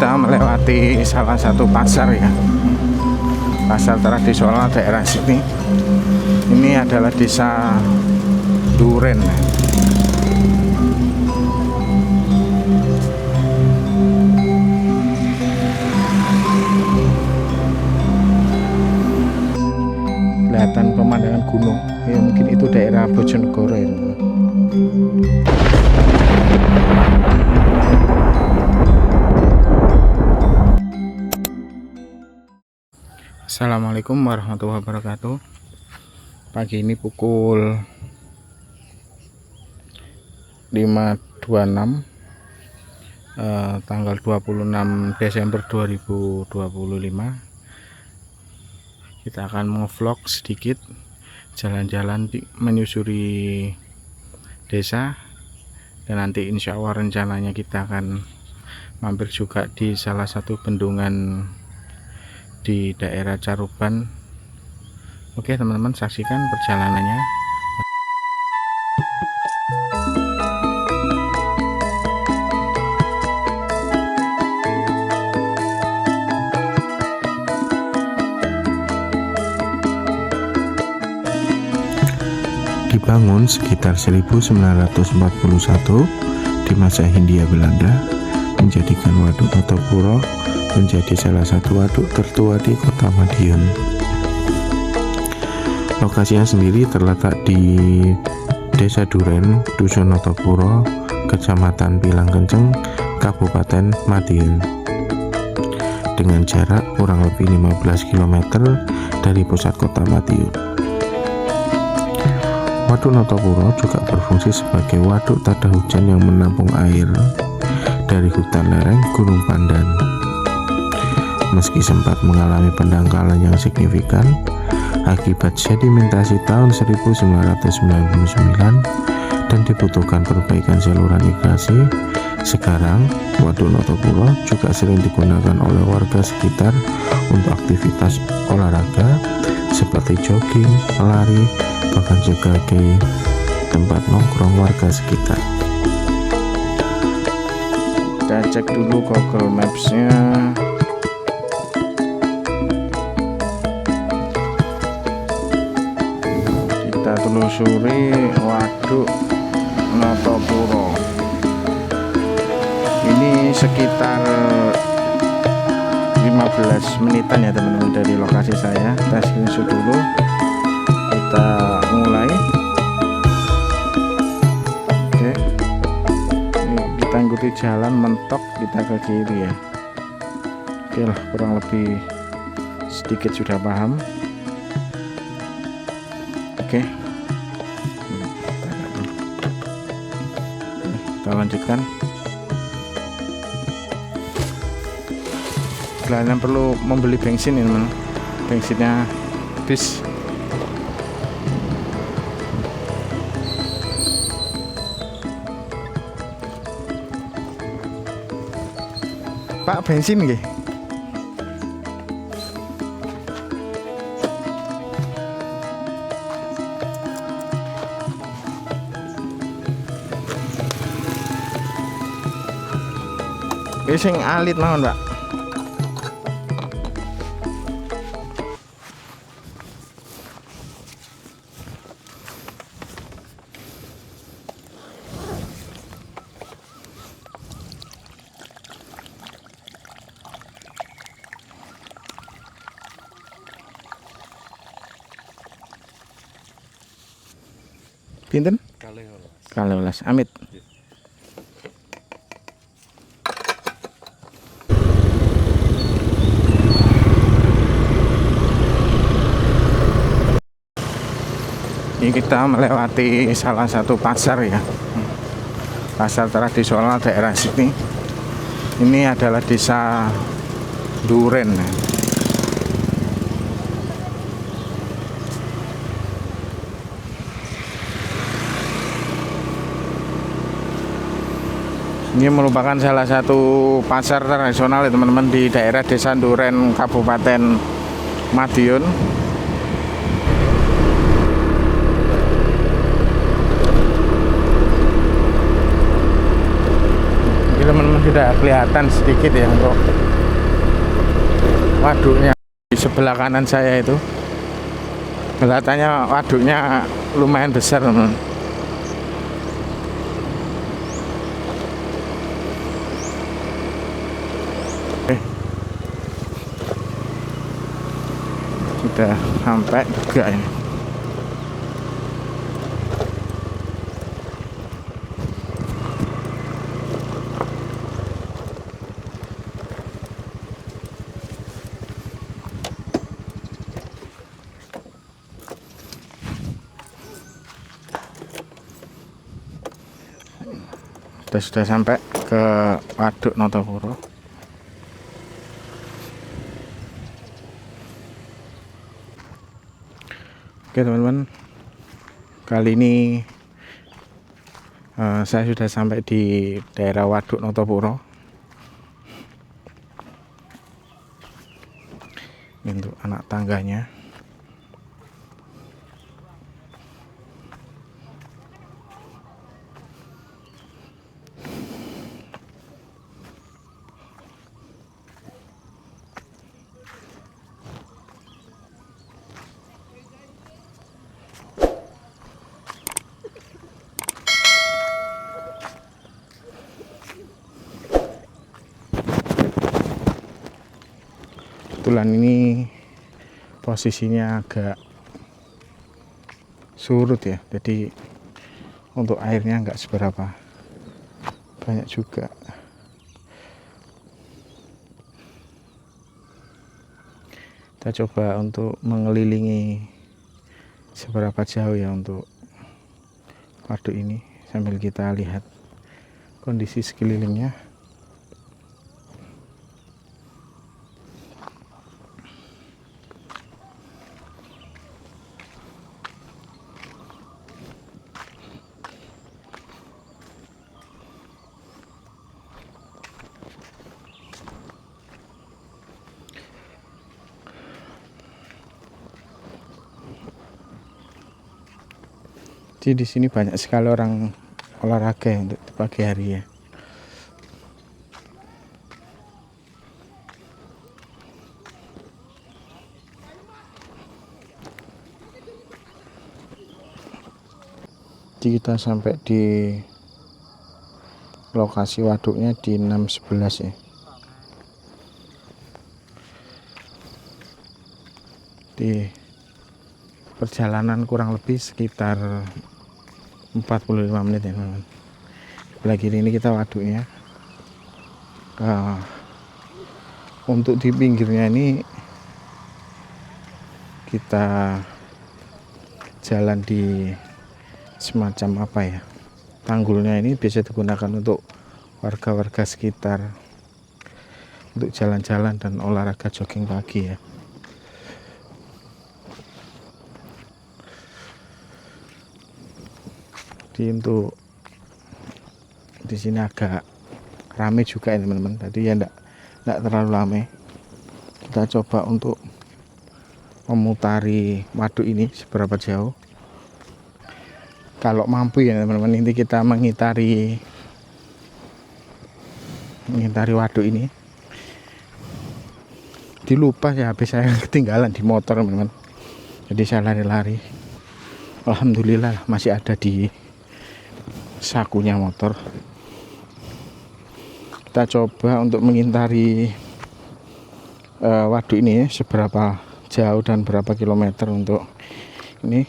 kita melewati salah satu pasar ya, pasar tradisional daerah sini. Ini adalah desa Duren. Kelihatan pemandangan gunung ya, mungkin itu daerah Bojonegoro ya. Assalamualaikum warahmatullahi wabarakatuh. Pagi ini pukul 5.26 tanggal 26 Desember 2025. Kita akan mengvlog sedikit jalan-jalan menyusuri desa, dan nanti insya Allah rencananya kita akan mampir juga di salah satu bendungan di daerah Caruban. Oke teman-teman, saksikan perjalanannya. Dibangun sekitar 1941 di masa Hindia Belanda, menjadikan Waduk Notopuro menjadi salah satu waduk tertua di Kota Madiun. Lokasinya sendiri terletak di Desa Duren, Dusun Notopuro, Kecamatan Pilangkenceng, Kabupaten Madiun, dengan jarak kurang lebih 15 km dari pusat Kota Madiun. Waduk Notopuro juga berfungsi sebagai waduk tada hujan yang menampung air dari hutan lereng Gunung Pandan. Meski sempat mengalami pendangkalan yang signifikan akibat sedimentasi tahun 1999 dan dibutuhkan perbaikan saluran irigasi, sekarang Waduk Notopuro juga sering digunakan oleh warga sekitar untuk aktivitas olahraga seperti jogging, lari, bahkan juga di tempat nongkrong warga sekitar. Kita cek dulu Google Maps-nya. Kita telusuri Waduk Notopuro. Ini sekitar 15 menitan ya teman-teman dari lokasi saya. Kita screenshot dulu. Kita mulai. Oke. Ini kita ikuti jalan mentok, kita ke kiri ya. Oke lah, kurang lebih sedikit sudah paham. Oke. Kita lanjutkan. Kalian perlu membeli bensin ini teman. Bensinnya habis. Pak, bensin nggih? Sing alit mawon, Pak. Pinten? Kalih welas. Amit. Ini kita melewati salah satu pasar ya, pasar tradisional daerah sini. Ini adalah desa Duren. Ini merupakan salah satu pasar tradisional ya teman-teman di daerah Desa Duren, Kabupaten Madiun. Ini teman-teman sudah kelihatan sedikit ya untuk waduknya. Di sebelah kanan saya itu kelihatannya waduknya lumayan besar, teman. Sudah sampai juga ini. Sudah sampai ke Waduk Notopuro. Oke teman-teman, kali ini saya sudah sampai di daerah Waduk Notopuro. Ini untuk anak tangganya. Kebetulan ini posisinya agak surut ya, jadi untuk airnya nggak seberapa banyak juga. Kita coba untuk mengelilingi seberapa jauh ya untuk waduk ini sambil kita lihat kondisi sekelilingnya. Jadi di sini banyak sekali orang olahraga ya, untuk di pagi hari ya. Jadi kita sampai di lokasi waduknya di 6.11 ya. Di perjalanan kurang lebih sekitar 45 menit ya teman-teman. Sebelah kiri ini kita waduknya. Untuk di pinggirnya ini kita jalan di semacam apa ya, tanggulnya ini biasa digunakan untuk warga-warga sekitar untuk jalan-jalan dan olahraga jogging pagi ya. Untuk di sini agak ramai juga ya teman-teman. Tadi ya enggak terlalu ramai. Kita coba untuk memutari waduk ini seberapa jauh. Kalau mampu ya teman-teman, ini kita mengitari waduk ini. Dilupa ya, habis saya ketinggalan di motor teman-teman. Jadi saya lari-lari. Alhamdulillah masih ada di sakunya motor. Kita coba untuk mengintari waduk ini seberapa jauh dan berapa kilometer untuk ini.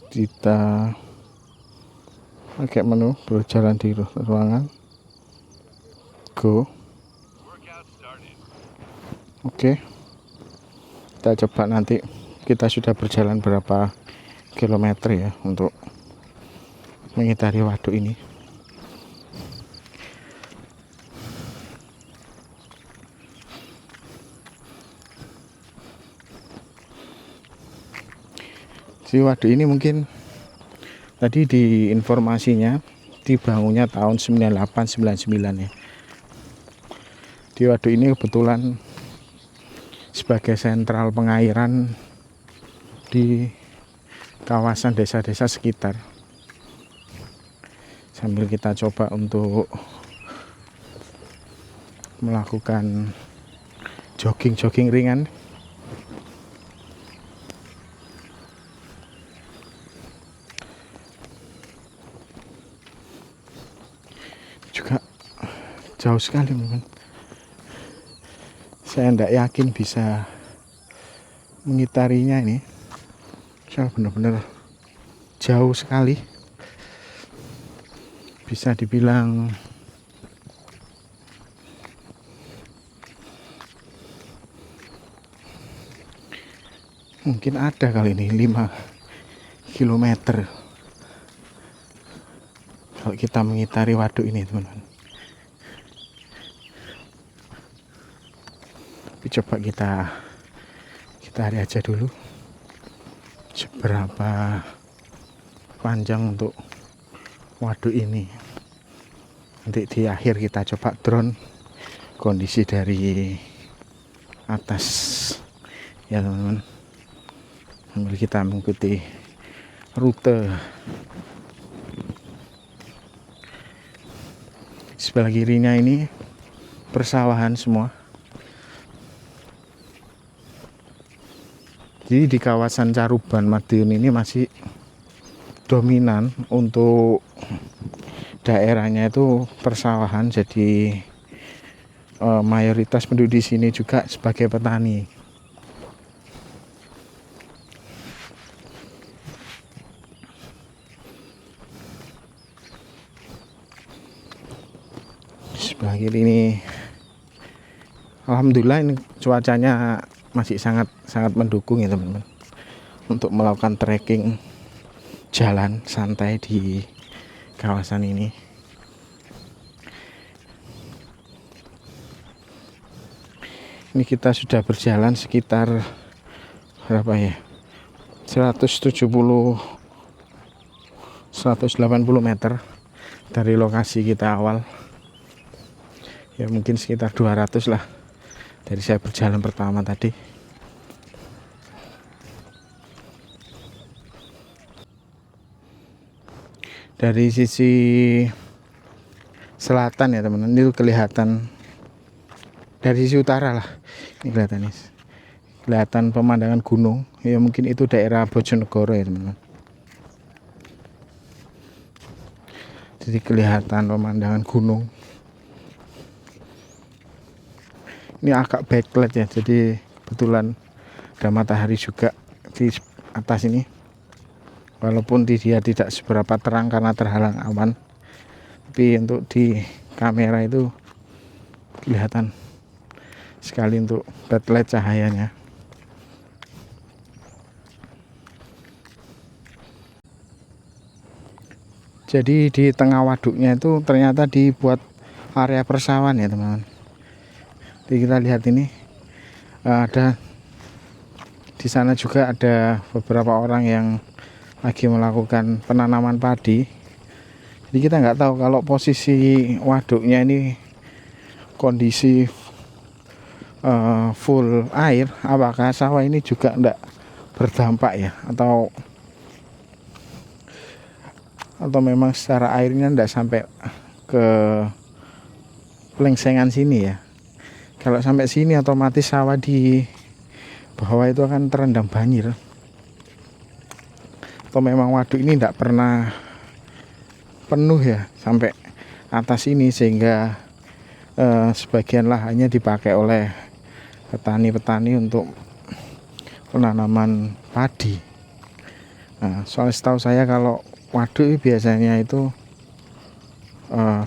Kita pakai menu berjalan di ruangan go. Oke. Kita coba nanti kita sudah berjalan berapa kilometer ya untuk mengitari waduk ini. Si waduk ini mungkin tadi di informasinya dibangunnya tahun 98-99 ya. Di waduk ini kebetulan sebagai sentral pengairan di kawasan desa-desa sekitar, sambil kita coba untuk melakukan jogging ringan. Juga jauh sekali teman-teman. Saya tidak yakin bisa mengitarinya ini. Saya benar-benar jauh sekali. Bisa dibilang mungkin ada kali ini 5 kilometer kalau kita mengitari waduk ini teman-teman. Tapi coba kita hari aja dulu seberapa panjang untuk waduk ini. Nanti di akhir kita coba drone kondisi dari atas ya teman-teman, sambil kita mengikuti rute. Sebelah kirinya ini persawahan semua. Jadi di kawasan Caruban Madiun ini masih dominan untuk daerahnya itu persawahan. Jadi mayoritas penduduk di sini juga sebagai petani. Sebelah kiri ini alhamdulillah ini cuacanya masih sangat mendukung ya teman-teman untuk melakukan trekking jalan santai di kawasan ini. Ini kita sudah berjalan sekitar berapa ya, 180 meter dari lokasi kita awal. Ya mungkin sekitar 200 lah dari saya berjalan pertama tadi. Dari sisi selatan ya teman-teman, itu kelihatan dari sisi utara lah. Ini kelihatan pemandangan gunung. Ya mungkin itu daerah Bojonegoro ya teman-teman. Jadi kelihatan pemandangan gunung. Ini agak backlight ya, jadi kebetulan ada matahari juga di atas ini. Walaupun dia tidak seberapa terang karena terhalang awan, tapi untuk di kamera itu kelihatan sekali untuk backlight cahayanya. Jadi di tengah waduknya itu ternyata dibuat area persawahan ya teman-teman. Jadi kita lihat ini ada di sana juga ada beberapa orang yang lagi melakukan penanaman padi. Jadi kita nggak tahu kalau posisi waduknya ini kondisi full air, apakah sawah ini juga enggak berdampak ya, atau memang secara airnya enggak sampai ke pelengsengan sini ya. Kalau sampai sini otomatis sawah di bawah itu akan terendam banjir. Atau memang waduk ini tidak pernah penuh ya sampai atas ini, sehingga sebagian lahannya dipakai oleh petani-petani untuk penanaman padi. Nah, soalnya setahu saya kalau waduk biasanya itu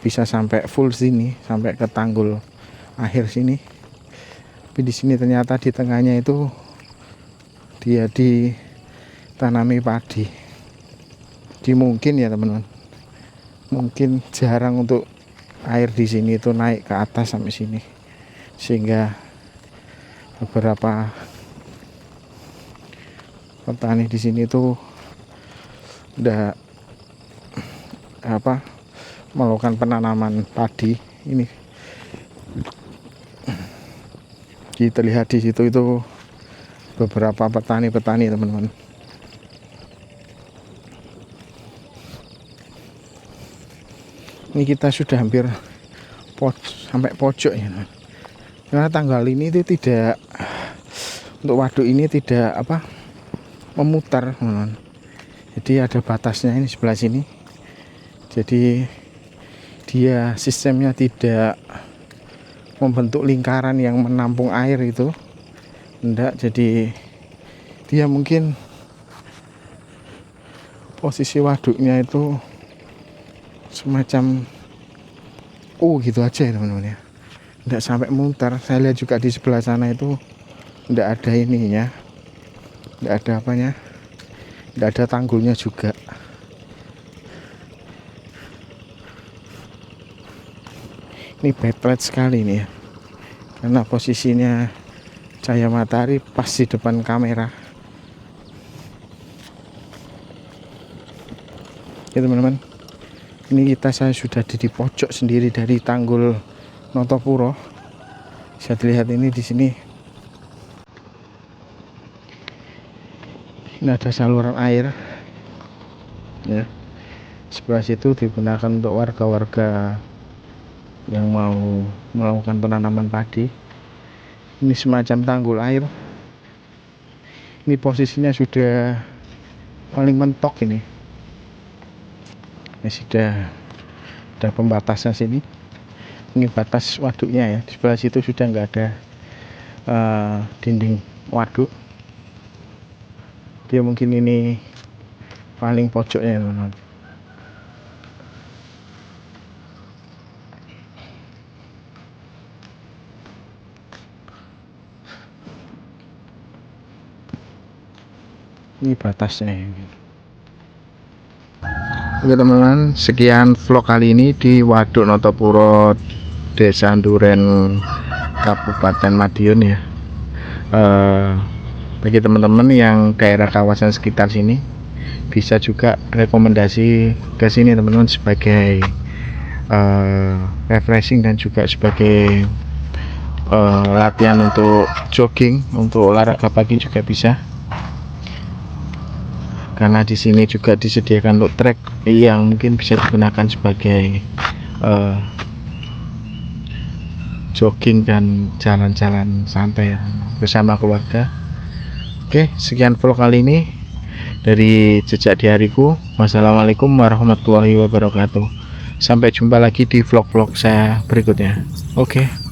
bisa sampai full sini, sampai ke tanggul akhir sini. Tapi di sini ternyata di tengahnya itu dia ditanami padi. Jadi mungkin ya teman-teman, mungkin jarang untuk air di sini itu naik ke atas sampai sini, sehingga beberapa petani di sini tuh udah melakukan penanaman padi ini. Kita lihat di situ itu beberapa petani teman-teman. Ini kita sudah hampir sampai pojok ya. Karena tanggal ini itu tidak, untuk waduk ini tidak memutar, teman-teman. Jadi ada batasnya ini sebelah sini. Jadi dia sistemnya tidak membentuk lingkaran yang menampung air itu. Enggak, jadi dia mungkin posisi waduknya itu semacam gitu aja ya teman-teman ya. Enggak sampai mutar. Saya lihat juga di sebelah sana itu enggak ada ininya. Enggak ada apanya. Enggak ada tanggulnya juga. Ini backlight sekali nih ya. Karena posisinya cahaya matahari pas di depan kamera. Ya teman-teman, ini saya sudah di pojok sendiri dari Tanggul Notopuro. Bisa dilihat ini di sini. Ini ada saluran air. Ya. Sebelah situ digunakan untuk warga-warga yang mau melakukan penanaman padi. Ini semacam tanggul air. Ini posisinya sudah paling mentok ini. Ini sudah ada pembatasnya sini. Ini batas waduknya ya. Di sebelah situ sudah nggak ada dinding waduk. Dia mungkin ini paling pojoknya teman-teman. Ini batasnya ya. Oke teman-teman, sekian vlog kali ini di Waduk Notopuro, Desa Duren, Kabupaten Madiun ya. Bagi teman-teman yang daerah kawasan sekitar sini, bisa juga rekomendasi ke sini teman-teman sebagai refreshing dan juga sebagai latihan untuk jogging, untuk olahraga pagi juga bisa. Karena di sini juga disediakan untuk trek yang mungkin bisa digunakan sebagai jogging dan jalan-jalan santai bersama keluarga. Oke, sekian vlog kali ini dari Jejak di Hariku. Wassalamualaikum warahmatullahi wabarakatuh. Sampai jumpa lagi di vlog-vlog saya berikutnya. Oke.